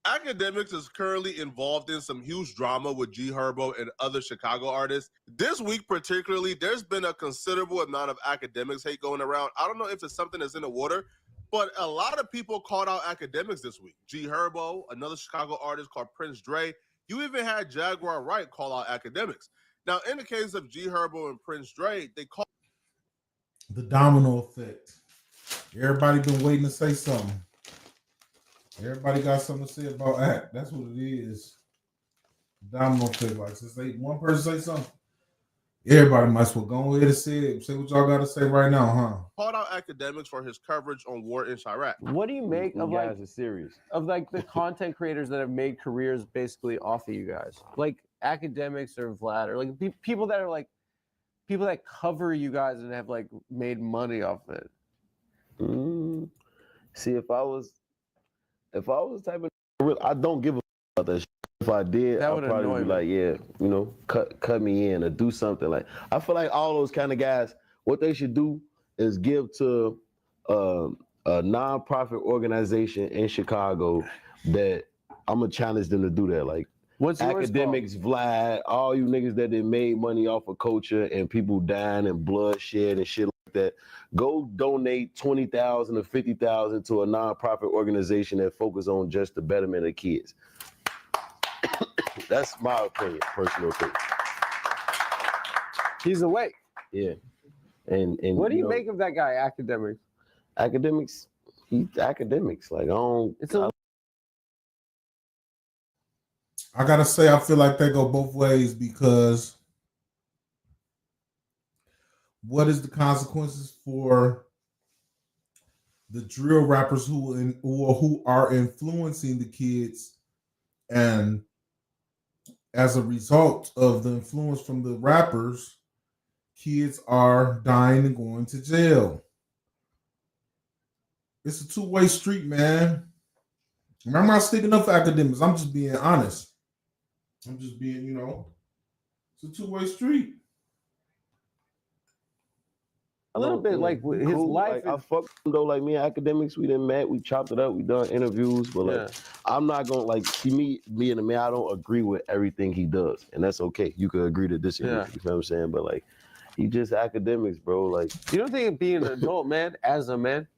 Akademiks is currently involved in some huge drama with G Herbo and other Chicago artists. This week particularly, there's been a considerable amount of Akademiks hate going around. I don't know if it's something that's in the water, but a lot of people called out Akademiks this week. G Herbo, another Chicago artist called Prince Dre. You even had Jaguar Wright call out Akademiks. Now, in the case of G Herbo and Prince Dre, they call the domino effect. Everybody been waiting to say something. Everybody got something to say about act. That's what it is. Domino effect. Like, since one person say something, everybody might as well go ahead and say it. Say what y'all got to say right now, huh? Called out Akademiks for his coverage on war in Chiraq. What do you make of guys are serious? Of like the content creators that have made careers basically off of you guys, like Akademiks or Vlad, or like people that are like people that cover you guys and have like made money off of it? See, if I was the type of, I don't give a about that shit. If I did, I'd probably be like, yeah, you know, cut me in or do something. Like, I feel like all those kind of guys, what they should do is give to a non-profit organization in Chicago that I'm gonna challenge them to do that. Like, what's Akademiks, Vlad, all you niggas that they made money off of culture and people dying and bloodshed and shit like that. Go donate $20,000 or $50,000 to a non-profit organization that focus on just the betterment of kids. That's my opinion, personal opinion. He's awake. Yeah. And what do you make of that guy, Akademiks? Akademiks, he's Akademiks. Like, I gotta say, I feel like they go both ways, because what is the consequences for the drill rappers who are influencing the kids, and as a result of the influence from the rappers, kids are dying and going to jail. It's a two-way street, man. I'm not sticking up for Akademiks. I'm just being honest. I'm just being, it's a two-way street. A little bit like his cool. life. Like, I fuck him though. Like, me and Akademiks, we done met, we chopped it up, we done interviews, but like, I'm not gonna like see me and the man. I don't agree with everything he does, and that's okay. You could agree to disagree. You know what I'm saying? But like, he just Akademiks, bro. Like, you don't think being an adult man as a man,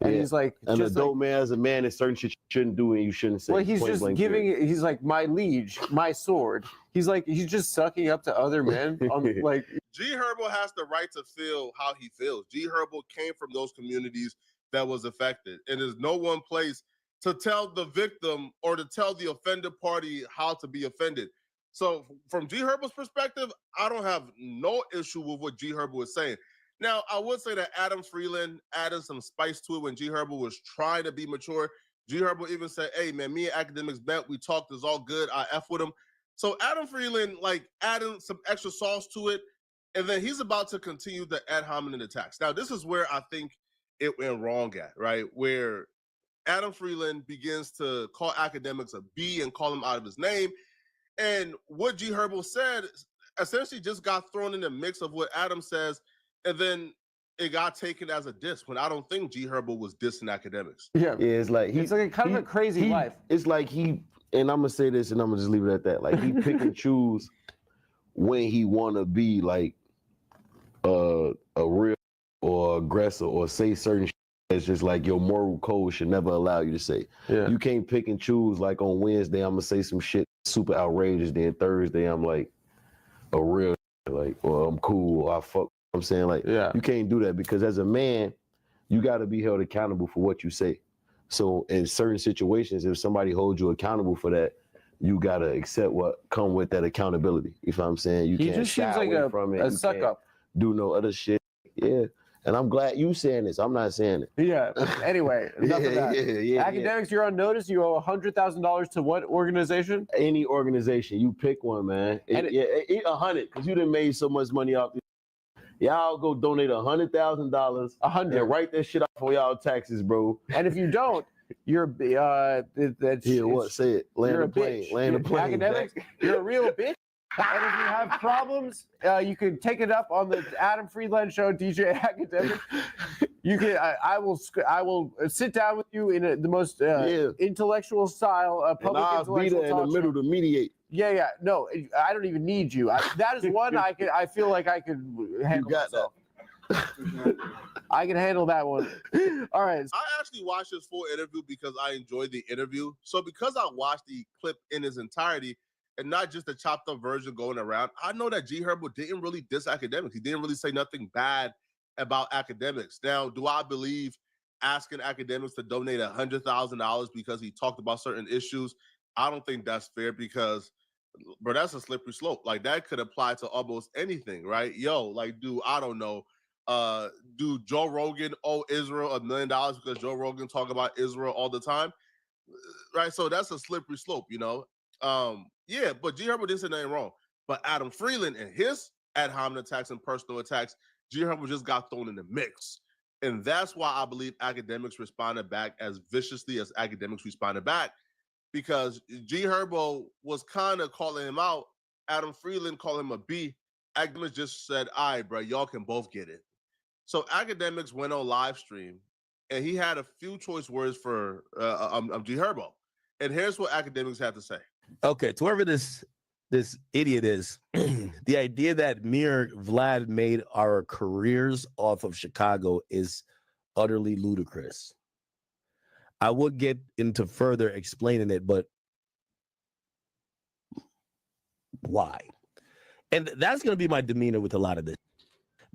and he's like an adult man as a man, is certain shit you shouldn't do and you shouldn't say. Well, he's just giving it. He's like, my liege, my sword. He's like, he's just sucking up to other men. Like, G Herbo has the right to feel how he feels. G Herbo came from those communities that was affected, and there's no one place to tell the victim or to tell the offended party how to be offended. So from G Herbo's perspective, I don't have no issue with what G Herbo is saying. Now, I would say that Adam Freeland added some spice to it when G Herbo was trying to be mature. G Herbo even said, hey, man, me and Akademiks met. We talked. It's all good. I F with him. So Adam Freeland, like, adding some extra sauce to it, and then he's about to continue the ad hominem attacks. Now, this is where I think it went wrong at, right? Where Adam Freeland begins to call Akademiks a B and call him out of his name. And what G Herbo said essentially just got thrown in the mix of what Adam says, and then it got taken as a diss, when I don't think G Herbo was dissing Akademiks. Yeah, it's like it's like kind of a crazy life. It's like and I'm gonna say this, and I'm gonna just leave it at that. Like, he pick and choose when he wanna be like a real or aggressor or say certain shit that's just like your moral code should never allow you to say. Yeah. You can't pick and choose. Like, on Wednesday, I'm gonna say some shit super outrageous. Then Thursday, I'm like a real like, well, I'm cool. I fuck. I'm saying, like, you can't do that, because as a man, you got to be held accountable for what you say. So in certain situations, if somebody holds you accountable for that, you got to accept what come with that accountability. You know what I'm saying? You can't shy away from it. A suck up. Do no other shit. Yeah. And I'm glad you saying this. I'm not saying it. Yeah. Anyway, enough of that. Akademiks, you're on notice. You owe $100,000 to what organization? Any organization. You pick one, man. 100, because you done made so much money off this. Y'all go donate $100,000. 100. And write that shit off for y'all taxes, bro. And if you don't, you're what? Say it. Land the plane. Land the plane. Akademiks, you're a real bitch. And if you have problems, you can take it up on the Adam Friedland Show, DJ Academics. You can. I will sit down with you in the most intellectual style, public and I'll be intellectual there in the talk middle show. to mediate. Yeah. No, I don't even need you. That is one I feel like I could handle got myself. I can handle that one. All right. I actually watched his full interview because I enjoyed the interview. So because I watched the clip in its entirety and not just the chopped up version going around, I know that G Herbo didn't really diss Academics. He didn't really say nothing bad about Academics. Now, do I believe asking Academics to donate $100,000 because he talked about certain issues? I don't think that's fair because, bro, that's a slippery slope. Like that could apply to almost anything, right? Yo, like, dude, I don't know. Do Joe Rogan owe Israel $1 million because Joe Rogan talk about Israel all the time, right? So that's a slippery slope, you know. Yeah, but G Herbo didn't say nothing wrong. But Adam Freeland and his ad hominem attacks and personal attacks, G Herbo just got thrown in the mix, and that's why I believe Academics responded back as viciously as Academics responded back, because G Herbo was kind of calling him out. Adam Freeland called him a B. Academics just said, "All right, bro, y'all can both get it." So Academics went on live stream, and he had a few choice words for G Herbo, and here's what Academics had to say. Okay, to whoever this idiot is, the idea that me or Vlad made our careers off of Chicago is utterly ludicrous. I would get into further explaining it, but why? And that's going to be my demeanor with a lot of this,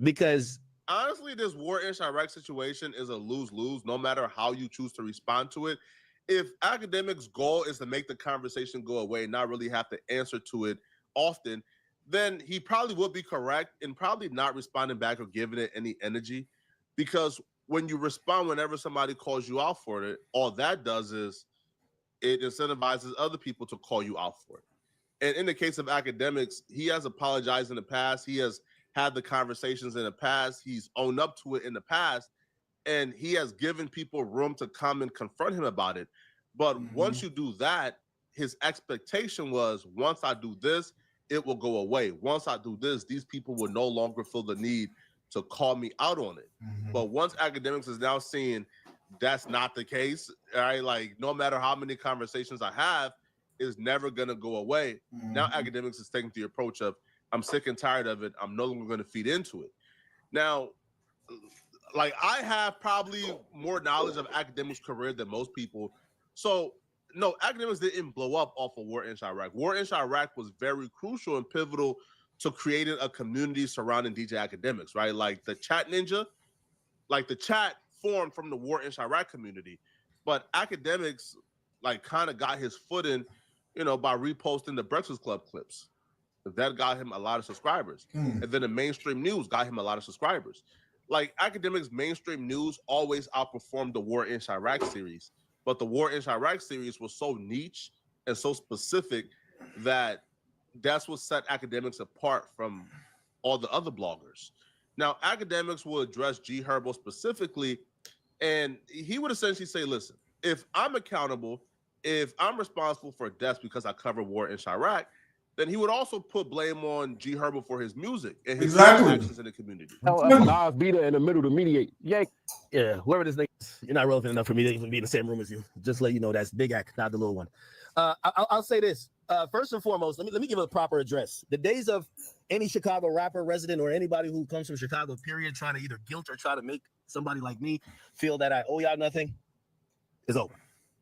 because honestly, this war in Chiraq situation is a lose-lose, no matter how you choose to respond to it. If Academics' goal is to make the conversation go away and not really have to answer to it often, then he probably would be correct in probably not responding back or giving it any energy. Because when you respond whenever somebody calls you out for it, all that does is it incentivizes other people to call you out for it. And in the case of Academics, he has apologized in the past. He has had the conversations in the past. He's owned up to it in the past. And he has given people room to come and confront him about it. But once you do that, his expectation was, once I do this, it will go away. Once I do this, these people will no longer feel the need to call me out on it. But once Academics is now seeing that's not the case, right? Like, no matter how many conversations I have, is never going to go away. Now Academics is taking the approach of, I'm sick and tired of it. I'm no longer going to feed into it. Now, like, I have probably more knowledge of Academics' career than most people. So, no, Academics didn't blow up off of War in Chiraq. War in Chiraq was very crucial and pivotal to creating a community surrounding DJ Academics, right? Like the Chat Ninja, like the chat formed from the War in Chiraq community. But Academics, like, kind of got his foot in, you know, by reposting the Breakfast Club clips. That got him a lot of subscribers. And then the mainstream news got him a lot of subscribers. Like, Academics' mainstream news always outperformed the War in Chiraq series. But the War in Chiraq series was so niche and so specific that that's what set Academics apart from all the other bloggers. Now, Academics will address G Herbo specifically, and he would essentially say, listen, if I'm accountable, if I'm responsible for deaths because I cover War in Chiraq, then he would also put blame on G Herbo for his music and his actions in the community. I'll be there in the middle to mediate. yeah, whoever this nigga is, you're not relevant enough for me to even be in the same room as you. Just let you know that's Big Act, not the little one. I'll say this. First and foremost, let me give a proper address. The days of any Chicago rapper, resident, or anybody who comes from Chicago, period, trying to either guilt or try to make somebody like me feel that I owe y'all nothing is over.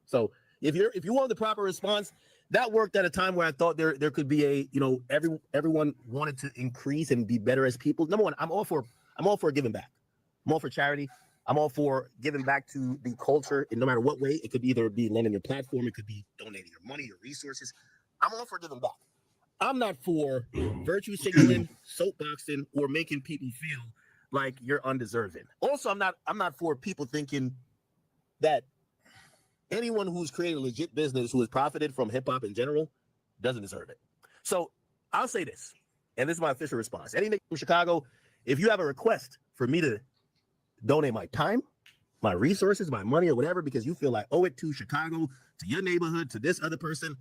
So if you want the proper response, that worked at a time where I thought there could be a, you know, everyone wanted to increase and be better as people. Number one, I'm all for giving back. I'm all for charity. I'm all for giving back to the culture in no matter what way. It could either be lending your platform, it could be donating your money, your resources. I'm all for giving back. I'm not for virtue signaling, soapboxing, or making people feel like you're undeserving. Also, I'm not for people thinking that anyone who's created a legit business who has profited from hip hop in general doesn't deserve it. So I'll say this, and this is my official response. Any nigga from Chicago, if you have a request for me to donate my time, my resources, my money, or whatever, because you feel like owe it to Chicago, to your neighborhood, to this other person,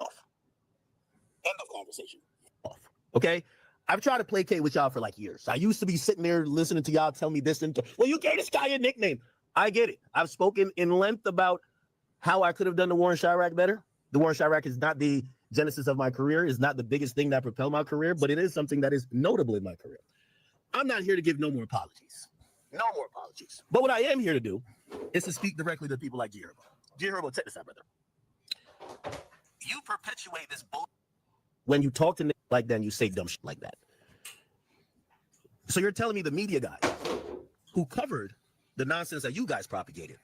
off. End of conversation. Okay. I've tried to placate with y'all for like years. I used to be sitting there listening to y'all tell me this and well, you gave this guy a nickname. I get it. I've spoken in length about how I could have done the war in Chiraq better. The war in Chiraq is not the genesis of my career, is not the biggest thing that propelled my career, but it is something that is notable in my career. I'm not here to give no more apologies. No more apologies. But what I am here to do is to speak directly to people like G Herbo. G Herbo, check this out, brother. You perpetuate this bull when you talk to niggas like that and you say dumb shit like that. So you're telling me the media guys who covered the nonsense that you guys propagated,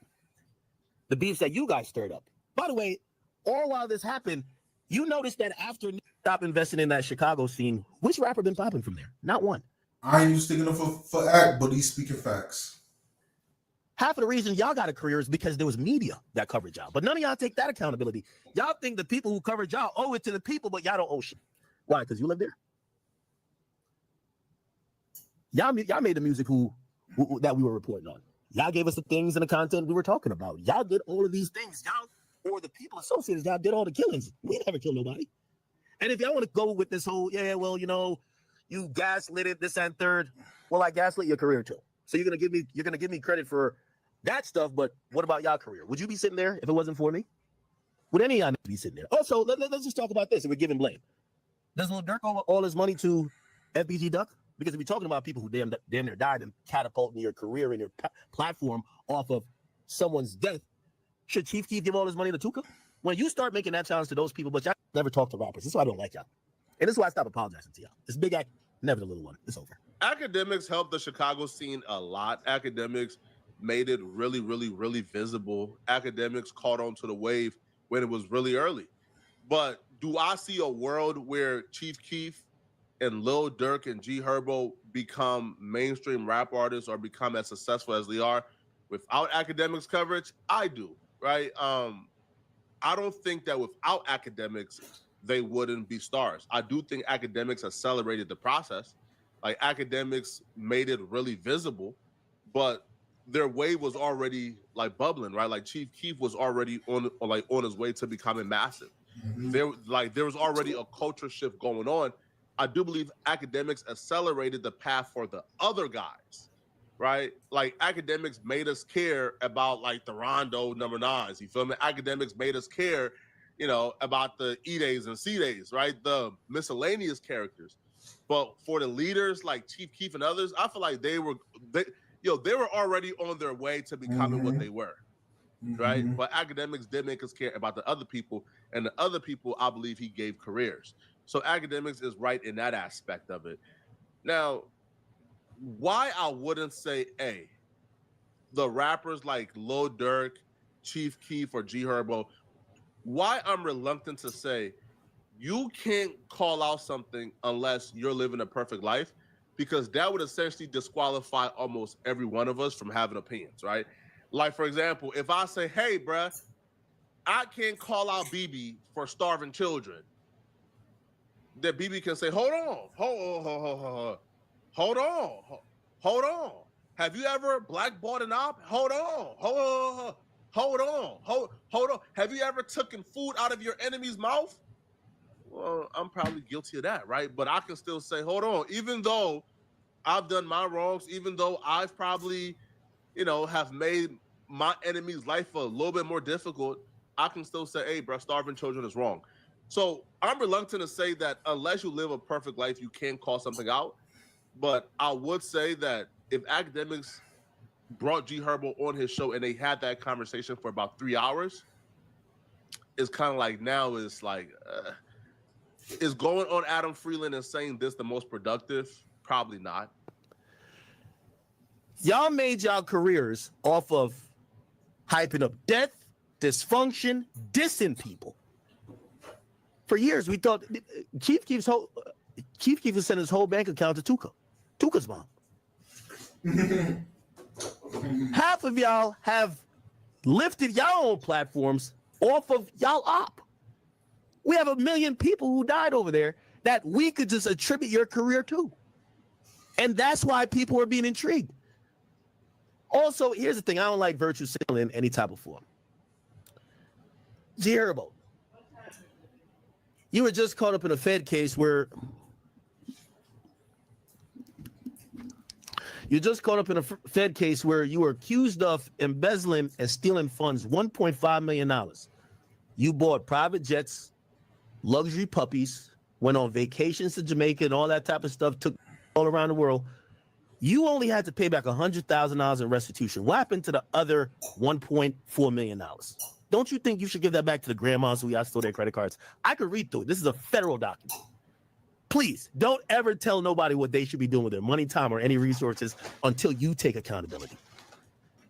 the beefs that you guys stirred up. By the way, all while this happened, you noticed that after stop investing in that Chicago scene, which rapper been popping from there? Not one. I ain't sticking up for act, but he's speaking facts. Half of the reason y'all got a career is because there was media that covered y'all. But none of y'all take that accountability. Y'all think the people who covered y'all owe it to the people, but y'all don't owe shit. Why? Because you live there? Y'all made the music that we were reporting on. Y'all gave us the things and the content we were talking about. Y'all did all of these things. Y'all, or the people associated, y'all did all the killings. We never killed nobody. And if y'all want to go with this whole, you gaslit it, this and third. Well, I gaslit your career too. So you're gonna give me credit for that stuff, but what about y'all career? Would you be sitting there if it wasn't for me? Would any of y'all be sitting there? Also, let's just talk about this. If we're giving blame, does Lil Durk owe all his money to FBG Duck? Because if we're talking about people who damn near died and catapulting your career and your platform off of someone's death, should Chief Keef give all his money to Tuka? When you start making that challenge to those people, but y'all never talk to rappers. This is why I don't like y'all. And this is why I stop apologizing to y'all. This big act, never the little one. It's over. Akademiks helped the Chicago scene a lot. Akademiks made it really, really, really visible. Akademiks caught on to the wave when it was really early. But do I see a world where Chief Keef and Lil Durk and G Herbo become mainstream rap artists or become as successful as they are without Akademiks coverage? I do, right? I don't think that without Akademiks, they wouldn't be stars. I do think Akademiks accelerated the process. Like Akademiks made it really visible, but their wave was already like bubbling, right? Like Chief Keef was already on his way to becoming massive. Mm-hmm. There was already a culture shift going on. I do believe Akademiks accelerated the path for the other guys, right? Like Akademiks made us care about like the Rondo number 9s. You feel me? Akademiks made us care, about the E-Days and C-Days, right? The miscellaneous characters. But for the leaders like Chief Keef and others, I feel like they were already on their way to becoming what they were, right? But Akademiks did make us care about the other people, and the other people, I believe he gave careers. So Akademiks is right in that aspect of it. Now, why I wouldn't say, the rappers like Lil Durk, Chief Keef, or G Herbo, why I'm reluctant to say you can't call out something unless you're living a perfect life, because that would essentially disqualify almost every one of us from having opinions, right? Like, for example, if I say, hey, bruh, I can't call out BB for starving children, that BB can say, hold on. Have you ever blackballed an op? Hold on. Have you ever taken food out of your enemy's mouth? Well, I'm probably guilty of that, right? But I can still say, hold on, even though I've done my wrongs, even though I've probably, have made my enemy's life a little bit more difficult, I can still say, hey, bro, starving children is wrong. So I'm reluctant to say that unless you live a perfect life, you can't call something out. But I would say that if Akademiks brought G Herbo on his show and they had that conversation for about 3 hours, it's kind of like now it's like, is going on Adam Freeland and saying this the most productive? Probably not. Y'all made y'all careers off of hyping up death, dysfunction, dissing people. For years, we thought Chief Keef was sending his whole bank account to Tuka's mom. Half of y'all have lifted y'all own platforms off of y'all op. We have 1 million people who died over there that we could just attribute your career to. And that's why people are being intrigued. Also, here's the thing. I don't like virtue signaling in any type of form. G Herbo, you were just caught up in a Fed case where You just caught up in a Fed case where you were accused of embezzling and stealing funds, $1.5 million. You bought private jets, luxury puppies, went on vacations to Jamaica and all that type of stuff, took all around the world. You only had to pay back $100,000 in restitution. What happened to the other $1.4 million? Don't you think you should give that back to the grandmas who y'all stole their credit cards? I could read through it. This is a federal document. Please don't ever tell nobody what they should be doing with their money, time, or any resources until you take accountability.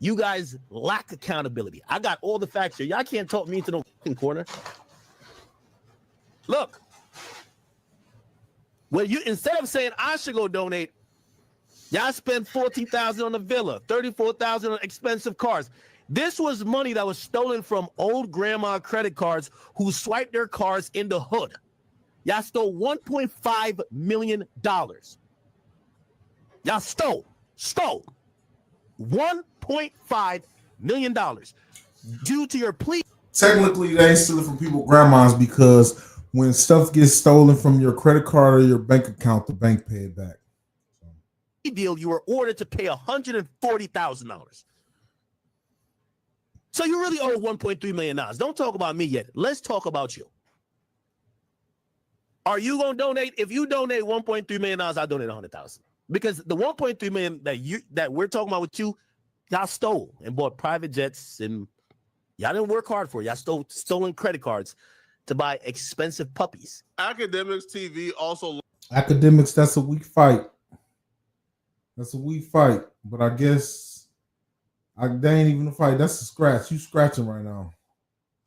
You guys lack accountability. I got all the facts here. Y'all can't talk me into no corner. Look, well, you instead of saying I should go donate, y'all spend $14,000 on a villa, $34,000 on expensive cars. This was money that was stolen from old grandma credit cards who swiped their cards in the hood. Y'all stole $1.5 million. Y'all stole $1.5 million due to your plea. Technically, they ain't stealing from people's grandmas because when stuff gets stolen from your credit card or your bank account, the bank pay it back. Deal, you were ordered to pay $140,000. So you really owe $1.3 million. Don't talk about me yet. Let's talk about you. Are you gonna donate? If you donate $1.3 million, I'll donate $100,000. Because the $1.3 million that we're talking about with you, y'all stole and bought private jets, and y'all didn't work hard for it. Y'all stole stolen credit cards to buy expensive puppies. Akademiks TV also. Akademiks, that's a weak fight. That's a weak fight. But I guess they ain't even a fight. That's a scratch. You scratching right now.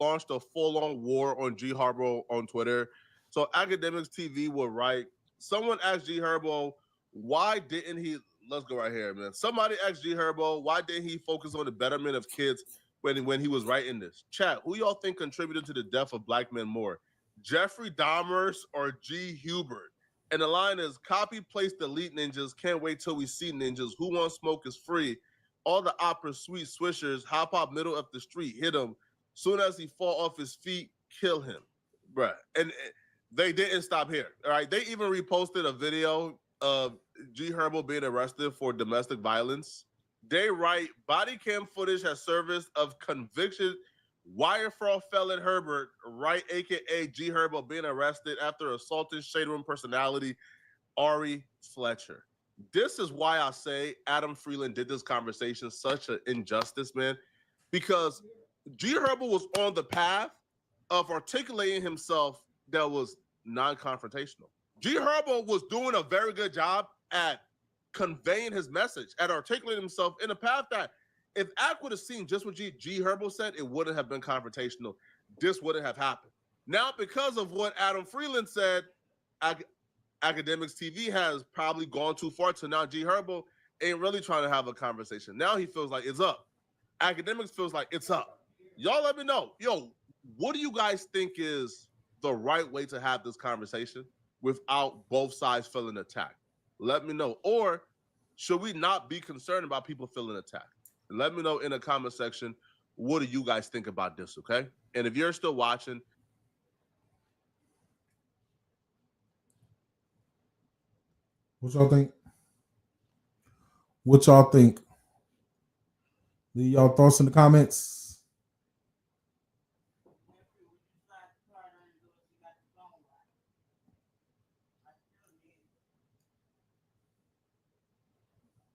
Launched a full-on war on G Herbo on Twitter. So Akademiks TV will write, someone asked G Herbo, why didn't he, let's go right here, man. Somebody asked G Herbo, why didn't he focus on the betterment of kids when he was writing this? Chat, who y'all think contributed to the death of black men more? Jeffrey Dahmers or G Hubert? And the line is, copy, paste, delete ninjas. Can't wait till we see ninjas. Who wants smoke is free. All the opera sweet swishers, hop hop middle of the street, hit him. Soon as he fall off his feet, kill him. Bruh. And they didn't stop here. All right. They even reposted a video of G Herbo being arrested for domestic violence. They write, body cam footage has service of conviction. Wire fraud felon Herbert, right, aka G Herbo, being arrested after assaulting Shade Room personality Ari Fletcher. This is why I say Adam Freeland did this conversation such an injustice, man, because G Herbo was on the path of articulating himself that was non-confrontational. G Herbo was doing a very good job at conveying his message, at articulating himself in a path that if Ak would have seen just what G Herbo said, it wouldn't have been confrontational. This wouldn't have happened. Now, because of what Adam Freeland said, Akademiks TV has probably gone too far to now G Herbo ain't really trying to have a conversation. Now he feels like it's up. Akademiks feels like it's up. Y'all let me know. Yo, what do you guys think is the right way to have this conversation without both sides feeling attacked? Let me know. Or should we not be concerned about people feeling attacked? Let me know in the comment section. What do you guys think about this, okay? And if you're still watching, what y'all think? What y'all think? Leave y'all thoughts in the comments.